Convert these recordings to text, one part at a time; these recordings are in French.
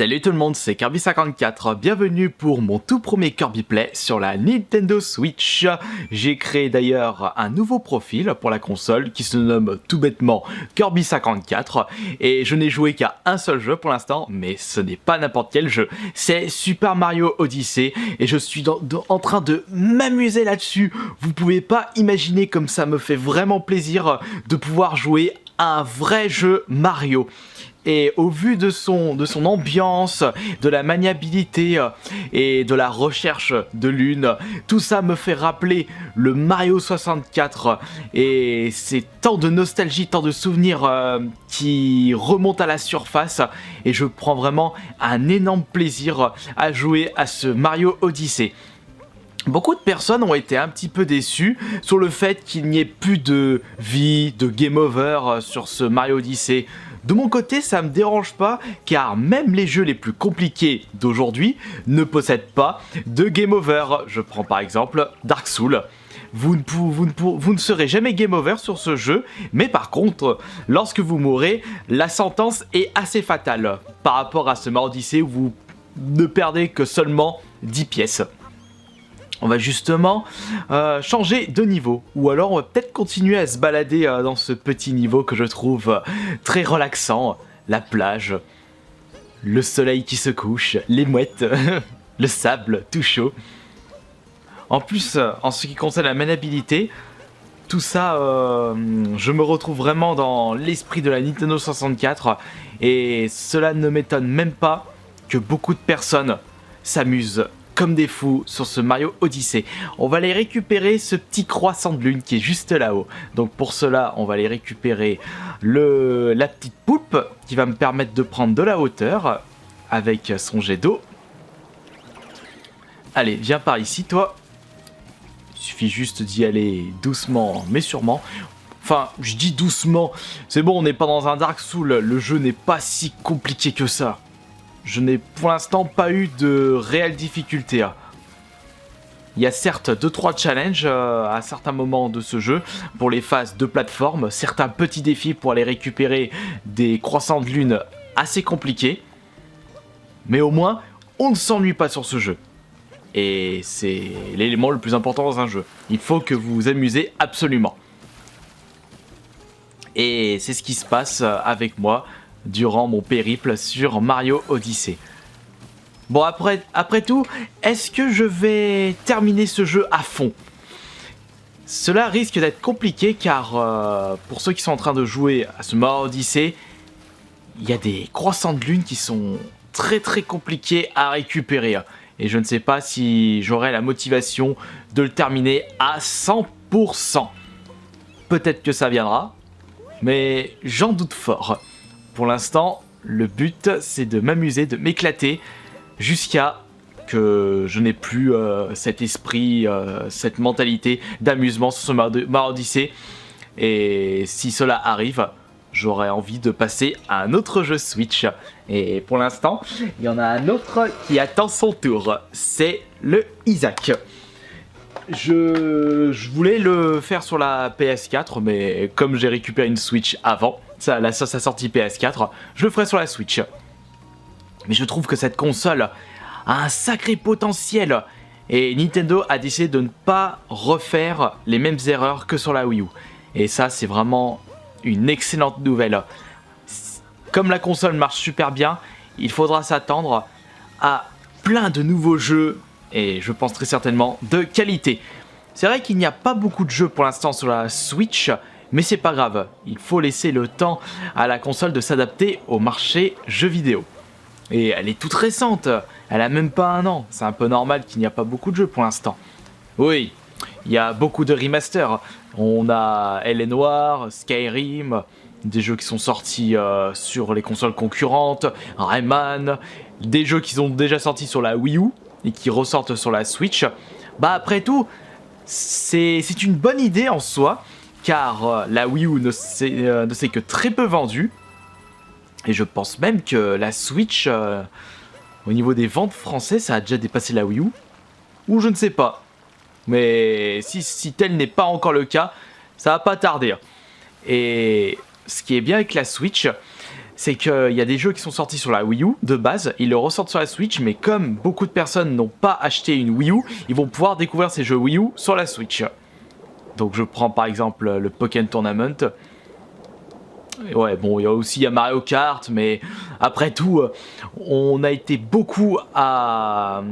Salut tout le monde, c'est Kirby54, bienvenue pour mon tout premier Kirby Play sur la Nintendo Switch. J'ai créé d'ailleurs un nouveau profil pour la console qui se nomme tout bêtement Kirby54 et je n'ai joué qu'à un seul jeu pour l'instant, mais ce n'est pas n'importe quel jeu, c'est Super Mario Odyssey et je suis en train de m'amuser là-dessus. Vous pouvez pas imaginer comme ça me fait vraiment plaisir de pouvoir jouer à un vrai jeu Mario. Et au vu de son ambiance, de la maniabilité et de la recherche de lune, tout ça me fait rappeler le Mario 64 et c'est tant de nostalgie, tant de souvenirs qui remontent à la surface et je prends vraiment un énorme plaisir à jouer à ce Mario Odyssey. Beaucoup de personnes ont été un petit peu déçues sur le fait qu'il n'y ait plus de vie, de game over sur ce Mario Odyssey. De mon côté, ça me dérange pas, car même les jeux les plus compliqués d'aujourd'hui ne possèdent pas de game over. Je prends par exemple Dark Souls. Vous ne serez jamais game over sur ce jeu, mais par contre, lorsque vous mourrez, la sentence est assez fatale par rapport à ce Mario Odyssey où vous ne perdez que seulement 10 pièces. On va justement changer de niveau, ou alors on va peut-être continuer à se balader dans ce petit niveau que je trouve très relaxant. La plage, le soleil qui se couche, les mouettes, le sable tout chaud. En plus, en ce qui concerne la maniabilité, tout ça, je me retrouve vraiment dans l'esprit de la Nintendo 64 et cela ne m'étonne même pas que beaucoup de personnes s'amusent comme des fous sur ce Mario Odyssey. On va aller récupérer ce petit croissant de lune qui est juste là-haut. Donc pour cela, on va aller récupérer la petite poulpe qui va me permettre de prendre de la hauteur avec son jet d'eau. Allez, viens par ici toi. Il suffit juste d'y aller doucement mais sûrement. Enfin, je dis doucement, c'est bon, on n'est pas dans un Dark Souls, le jeu n'est pas si compliqué que ça. Je n'ai pour l'instant pas eu de réelle difficulté. Il y a certes 2-3 challenges à certains moments de ce jeu pour les phases de plateforme, certains petits défis pour aller récupérer des croissants de lune assez compliqués. Mais au moins, on ne s'ennuie pas sur ce jeu. Et c'est l'élément le plus important dans un jeu. Il faut que vous vous amusez absolument. Et c'est ce qui se passe avec moi durant mon périple sur Mario Odyssey. Bon, après tout, est-ce que je vais terminer ce jeu à fond ? Cela risque d'être compliqué car pour ceux qui sont en train de jouer à ce Mario Odyssey, il y a des croissants de lune qui sont très très compliqués à récupérer. Et je ne sais pas si j'aurai la motivation de le terminer à 100%. Peut-être que ça viendra, mais j'en doute fort. Pour l'instant, le but, c'est de m'amuser, de m'éclater, jusqu'à que je n'ai plus cet esprit, cette mentalité d'amusement sur ce Mario Odyssey. Et si cela arrive, j'aurais envie de passer à un autre jeu Switch. Et pour l'instant, il y en a un autre qui attend son tour. C'est le Isaac. Je voulais le faire sur la PS4, mais comme j'ai récupéré une Switch avant, sa sortie PS4, je le ferai sur la Switch. Mais je trouve que cette console a un sacré potentiel. Et Nintendo a décidé de ne pas refaire les mêmes erreurs que sur la Wii U. Et ça, c'est vraiment une excellente nouvelle. Comme la console marche super bien, il faudra s'attendre à plein de nouveaux jeux, et je pense très certainement de qualité. C'est vrai qu'il n'y a pas beaucoup de jeux pour l'instant sur la Switch, mais c'est pas grave, il faut laisser le temps à la console de s'adapter au marché jeux vidéo. Et elle est toute récente, elle a même pas un an, c'est un peu normal qu'il n'y a pas beaucoup de jeux pour l'instant. Oui, il y a beaucoup de remasters, on a L.A. Noire, Skyrim, des jeux qui sont sortis sur les consoles concurrentes, Rayman, des jeux qui sont déjà sortis sur la Wii U et qui ressortent sur la Switch. Bah après tout, c'est une bonne idée en soi, car la Wii U ne s'est que très peu vendue. Et je pense même que la Switch, au niveau des ventes françaises, ça a déjà dépassé la Wii U. Ou je ne sais pas. Mais si tel n'est pas encore le cas, ça va pas tarder. Et ce qui est bien avec la Switch, c'est qu'il y a des jeux qui sont sortis sur la Wii U de base, ils le ressortent sur la Switch, mais comme beaucoup de personnes n'ont pas acheté une Wii U, ils vont pouvoir découvrir ces jeux Wii U sur la Switch. Donc je prends par exemple le Pokémon Tournament. Ouais, bon, il y a Mario Kart, mais après tout, on a été beaucoup à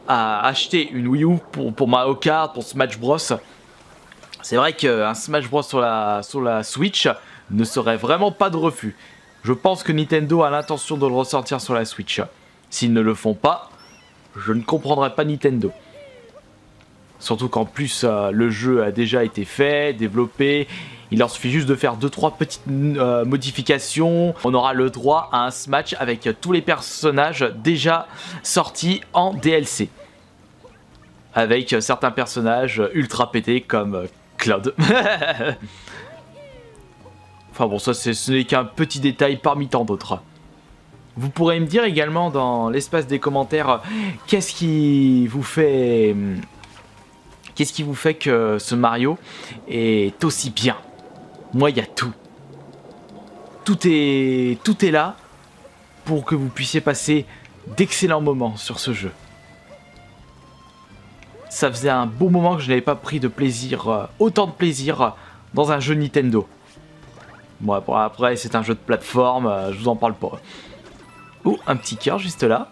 acheter une Wii U pour Mario Kart, pour Smash Bros. C'est vrai qu'un Smash Bros sur la Switch ne serait vraiment pas de refus. Je pense que Nintendo a l'intention de le ressortir sur la Switch. S'ils ne le font pas, je ne comprendrai pas Nintendo. Surtout qu'en plus, le jeu a déjà été fait, développé. Il leur suffit juste de faire 2-3 petites modifications. On aura le droit à un Smash avec tous les personnages déjà sortis en DLC. Avec certains personnages ultra pétés comme Cloud. Enfin bon, ça ce n'est qu'un petit détail parmi tant d'autres. Vous pourrez me dire également dans l'espace des commentaires qu'est-ce qui vous fait que ce Mario est aussi bien. Moi, il y a tout. Tout est là pour que vous puissiez passer d'excellents moments sur ce jeu. Ça faisait un bon moment que je n'avais pas pris de plaisir, autant de plaisir dans un jeu Nintendo. Bon, après, c'est un jeu de plateforme, je vous en parle pas. Ouh, un petit cœur juste là.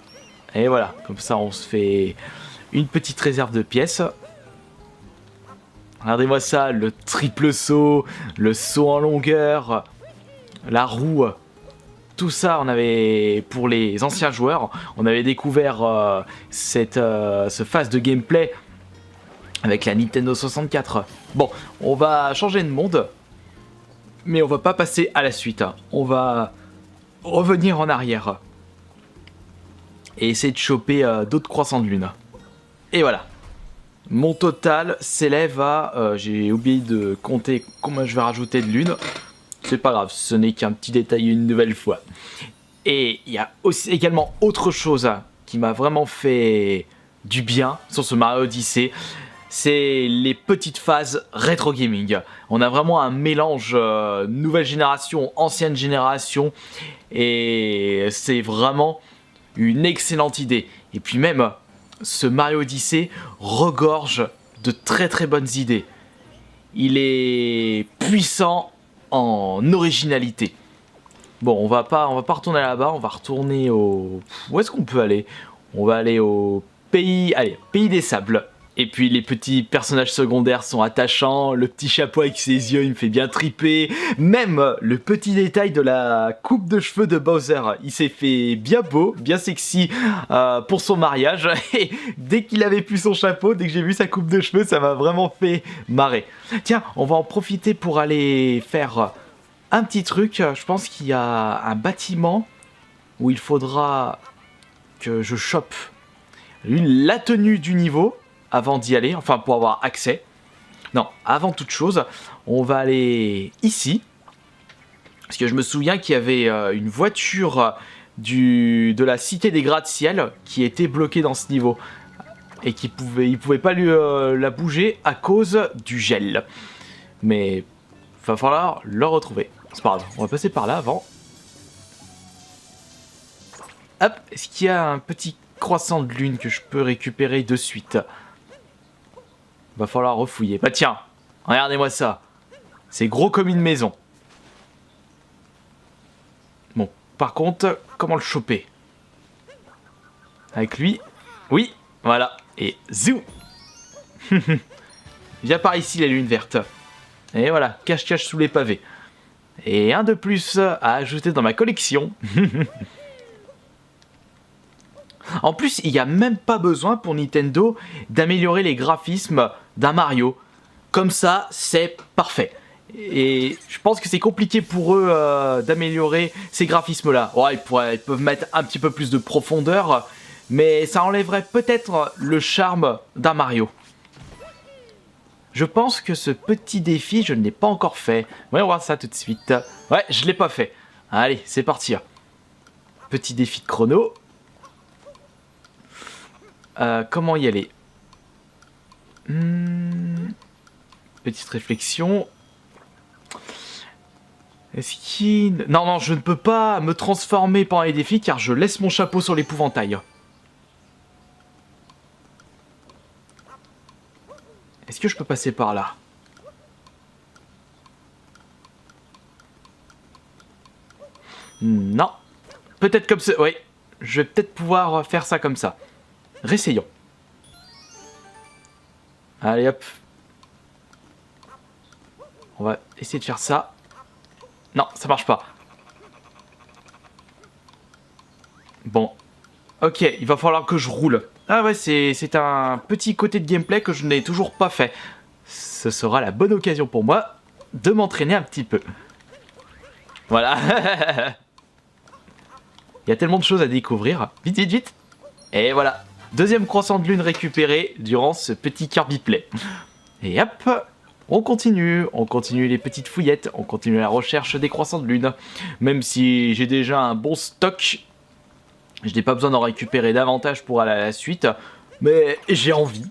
Et voilà, comme ça on se fait une petite réserve de pièces. Regardez-moi ça, le triple saut, le saut en longueur, la roue. Tout ça, on avait, pour les anciens joueurs, on avait découvert ce phase de gameplay avec la Nintendo 64. Bon, on va changer de monde, mais on va pas passer à la suite. On va revenir en arrière et essayer de choper d'autres croissants de lune. Et voilà. Mon total s'élève à... j'ai oublié de compter combien je vais rajouter de lune. C'est pas grave, ce n'est qu'un petit détail une nouvelle fois. Et il y a aussi également autre chose qui m'a vraiment fait du bien sur ce Mario Odyssey. C'est les petites phases rétro gaming. On a vraiment un mélange nouvelle génération, ancienne génération. Et c'est vraiment une excellente idée. Et puis même, ce Mario Odyssey regorge de très très bonnes idées. Il est puissant en originalité. Bon, on va pas retourner là-bas, on va retourner au... Où est-ce qu'on peut aller? On va aller au pays... Allez, pays des sables. Et puis les petits personnages secondaires sont attachants, le petit chapeau avec ses yeux il me fait bien triper, même le petit détail de la coupe de cheveux de Bowser, il s'est fait bien beau, bien sexy pour son mariage, et dès qu'il avait plus son chapeau, dès que j'ai vu sa coupe de cheveux, ça m'a vraiment fait marrer. Tiens, on va en profiter pour aller faire un petit truc, je pense qu'il y a un bâtiment où il faudra que je chope la tenue du niveau, avant d'y aller, enfin pour avoir accès. Non, avant toute chose, on va aller ici. Parce que je me souviens qu'il y avait une voiture de la cité des gratte-ciel qui était bloquée dans ce niveau. Et il pouvait pas la bouger à cause du gel. Mais il va falloir le retrouver. C'est pas grave, on va passer par là avant. Hop, est-ce qu'il y a un petit croissant de lune que je peux récupérer de suite ? Va falloir refouiller. Bah tiens, regardez-moi ça. C'est gros comme une maison. Bon, par contre, comment le choper? Avec lui. Oui, voilà. Et zou. Viens par ici, la lune verte. Et voilà, cache-cache sous les pavés. Et un de plus à ajouter dans ma collection. En plus, il n'y a même pas besoin pour Nintendo d'améliorer les graphismes d'un Mario. Comme ça, c'est parfait. Et je pense que c'est compliqué pour eux d'améliorer ces graphismes-là. Ouais, ils peuvent mettre un petit peu plus de profondeur, mais ça enlèverait peut-être le charme d'un Mario. Je pense que ce petit défi, je ne l'ai pas encore fait. Ouais, on va voir ça tout de suite. Ouais, je ne l'ai pas fait. Allez, c'est parti. Petit défi de chrono. Comment y aller? Petite réflexion. Est-ce qu'il... Non, non, je ne peux pas me transformer pendant les défis car je laisse mon chapeau sur l'épouvantail. Est-ce que je peux passer par là? Non. Peut-être comme ça, oui. Je vais peut-être pouvoir faire ça comme ça. Réessayons. Allez hop. On va essayer de faire ça. Non, ça marche pas. Bon. Ok, il va falloir que je roule. Ah ouais, c'est un petit côté de gameplay que je n'ai toujours pas fait. Ce sera la bonne occasion pour moi de m'entraîner un petit peu. Voilà. Il y a tellement de choses à découvrir. Vite, vite, vite. Et voilà. Deuxième croissant de lune récupéré durant ce petit Kirby Play. Et hop, on continue les petites fouillettes, on continue la recherche des croissants de lune. Même si j'ai déjà un bon stock, je n'ai pas besoin d'en récupérer davantage pour aller à la suite, mais j'ai envie.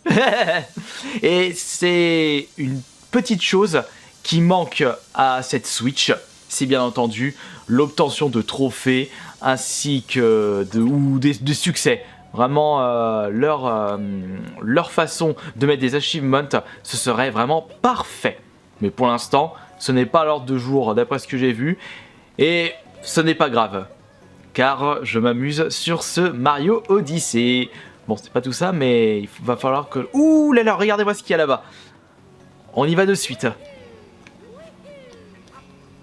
Et c'est une petite chose qui manque à cette Switch, c'est bien entendu l'obtention de trophées ainsi que de succès. Vraiment, leur façon de mettre des achievements, ce serait vraiment parfait. Mais pour l'instant, ce n'est pas à l'ordre de jour d'après ce que j'ai vu. Et ce n'est pas grave. Car je m'amuse sur ce Mario Odyssey. Bon, c'est pas tout ça, mais il va falloir que... Ouh là là, regardez-moi ce qu'il y a là-bas. On y va de suite.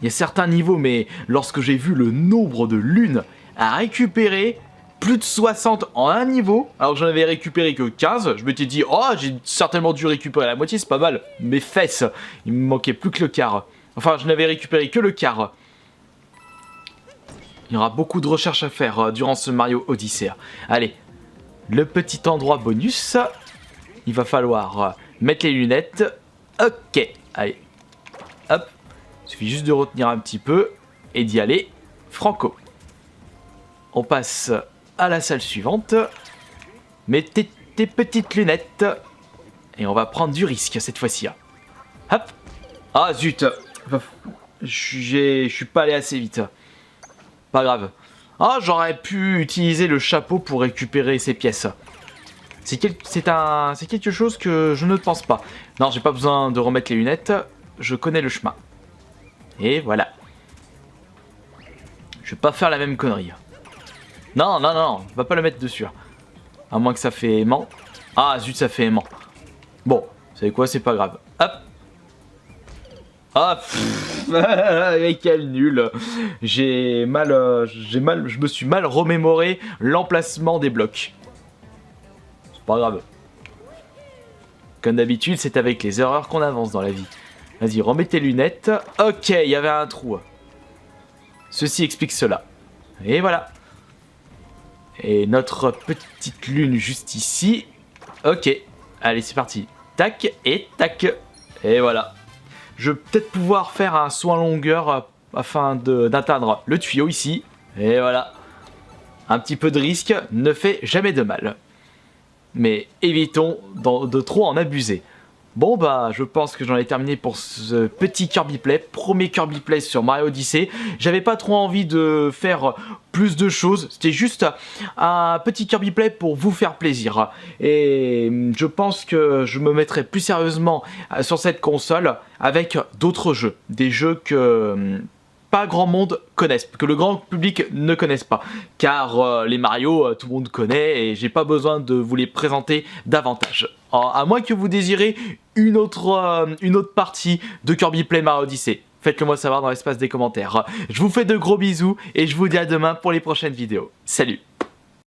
Il y a certains niveaux, mais lorsque j'ai vu le nombre de lunes à récupérer... Plus de 60 en un niveau, alors que j'en avais récupéré que 15, je m'étais dit, oh, j'ai certainement dû récupérer la moitié, c'est pas mal. Mes fesses, il me manquait plus que le quart. Enfin, je n'avais récupéré que le quart. Il y aura beaucoup de recherches à faire durant ce Mario Odyssey. Allez, le petit endroit bonus, il va falloir mettre les lunettes. Ok, allez, hop, il suffit juste de retenir un petit peu et d'y aller franco. On passe... à la salle suivante. Mets tes petites lunettes. Et on va prendre du risque cette fois-ci. Hop. Ah zut. Je suis pas allé assez vite. Pas grave. Ah, j'aurais pu utiliser le chapeau pour récupérer ces pièces. C'est quelque chose que je ne pense pas. Non, j'ai pas besoin de remettre les lunettes. Je connais le chemin. Et voilà. Je vais pas faire la même connerie. Non, non, non, on va pas le mettre dessus. À moins que ça fait aimant. Ah, zut, ça fait aimant. Bon, vous savez quoi, c'est pas grave. Hop. Ah, mais quel nul. Je me suis mal remémoré l'emplacement des blocs. C'est pas grave. Comme d'habitude, c'est avec les erreurs qu'on avance dans la vie. Vas-y, remets tes lunettes. Ok, il y avait un trou. Ceci explique cela. Et voilà. Et notre petite lune juste ici. Ok, allez c'est parti. Tac et tac. Et voilà. Je vais peut-être pouvoir faire un saut en longueur afin d'atteindre le tuyau ici. Et voilà. Un petit peu de risque ne fait jamais de mal. Mais évitons de trop en abuser. Bon bah je pense que j'en ai terminé pour ce petit Kirby Play, premier Kirby Play sur Mario Odyssey. J'avais pas trop envie de faire plus de choses, c'était juste un petit Kirby Play pour vous faire plaisir. Et je pense que je me mettrai plus sérieusement sur cette console avec d'autres jeux, des jeux que... pas grand monde connaissent, que le grand public ne connaisse pas. Car les Mario, tout le monde connaît et j'ai pas besoin de vous les présenter davantage. À moins que vous désirez une autre partie de Kirby Play Mario Odyssey. Faites-le moi savoir dans l'espace des commentaires. Je vous fais de gros bisous et je vous dis à demain pour les prochaines vidéos. Salut!